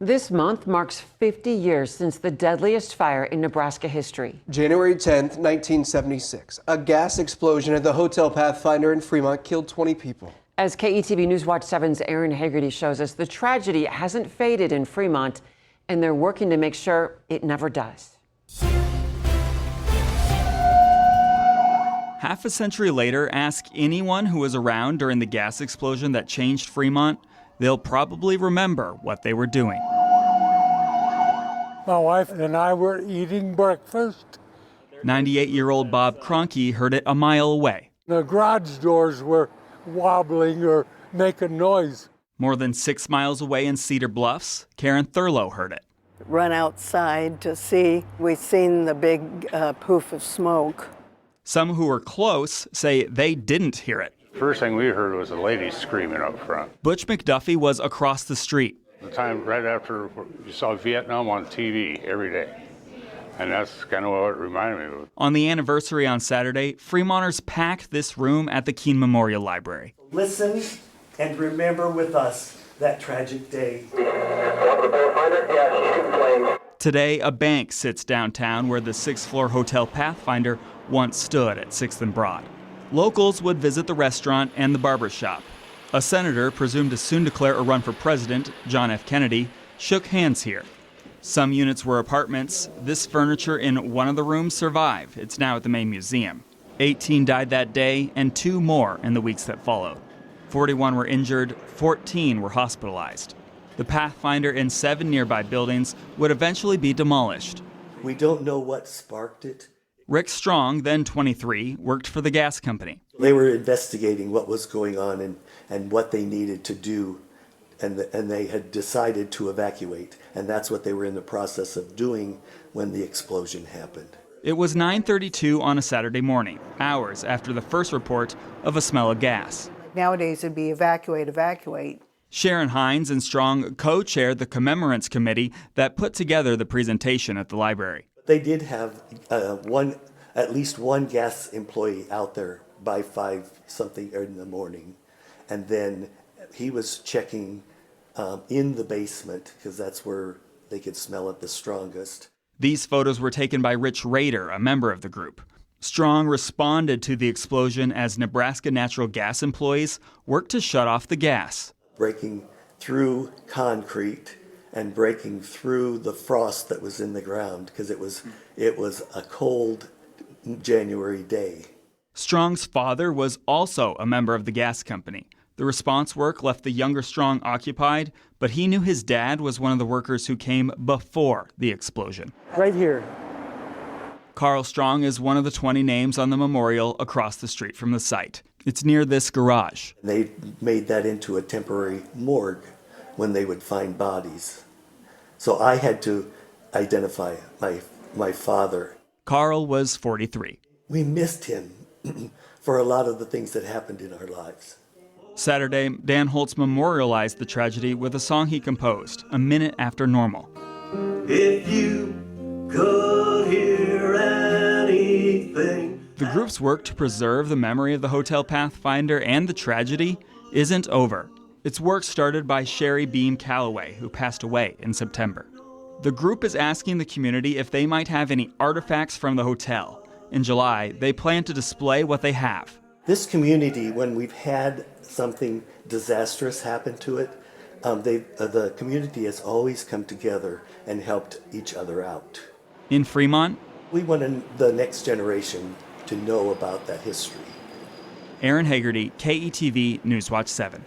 This month marks 50 years since the deadliest fire in Nebraska history. January 10th, 1976. A gas explosion at the Hotel Pathfinder in Fremont killed 20 people. As KETV News Watch 7's Aaron Hagerty shows us, the tragedy hasn't faded in Fremont, and they're working to make sure it never does. Half a century later, ask anyone who was around during the gas explosion that changed Fremont. They'll probably remember what they were doing. My wife and I were eating breakfast. 98-year-old Bob Cronky heard it a mile away. The garage doors were wobbling or making noise. More than 6 miles away in Cedar Bluffs, Karen Thurlow heard it. Run outside to see. We seen the big poof of smoke. Some who were close say they didn't hear it. First thing we heard was a lady screaming up front. Butch McDuffie was across the street. The time right after you saw Vietnam on TV every day. And that's kind of what it reminded me of. On the anniversary on Saturday, Fremonters packed this room at the Keene Memorial Library. Listen and remember with us that tragic day. Today, a bank sits downtown where the 6th-floor Hotel Pathfinder once stood at 6th and Broad. Locals would visit the restaurant and the barber shop. A senator, presumed to soon declare a run for president, John F. Kennedy, shook hands here. Some units were apartments. This furniture in one of the rooms survived. It's now at the main museum. 18 died that day, and 2 more in the weeks that followed. 41 were injured, 14 were hospitalized. The Pathfinder and 7 nearby buildings would eventually be demolished. We don't know what sparked it. Rick Strong, then 23, worked for the gas company. They were investigating what was going on and what they needed to do, and they had decided to evacuate, and that's what they were in the process of doing when the explosion happened. It was 9:32 on a Saturday morning, hours after the first report of a smell of gas. Nowadays it'd be evacuate. Sharon Hines and Strong co-chaired the commemorates committee that put together the presentation at the library. They did have at least one gas employee out there by 5-something in the morning, and then he was checking in the basement because that's where they could smell it the strongest. These photos were taken by Rich Rader, a member of the group. Strong responded to the explosion as Nebraska Natural Gas employees worked to shut off the gas. Breaking through concrete and breaking through the frost that was in the ground because it was a cold January day. Strong's father was also a member of the gas company. The response work left the younger Strong occupied, but he knew his dad was one of the workers who came before the explosion. Right here. Carl Strong is one of the 20 names on the memorial across the street from the site. It's near this garage. They made that into a temporary morgue when they would find bodies. So I had to identify my father. Carl was 43. We missed him for a lot of the things that happened in our lives. Saturday, Dan Holtz memorialized the tragedy with a song he composed, A Minute After Normal. If you could hear anything. The group's work to preserve the memory of the Hotel Pathfinder and the tragedy isn't over. Its work started by Sherry Beam Calloway, who passed away in September. The group is asking the community if they might have any artifacts from the hotel. In July, they plan to display what they have. This community, when we've had something disastrous happen to it, the community has always come together and helped each other out. In Fremont, we want the next generation to know about that history. Aaron Hagerty, KETV Newswatch 7.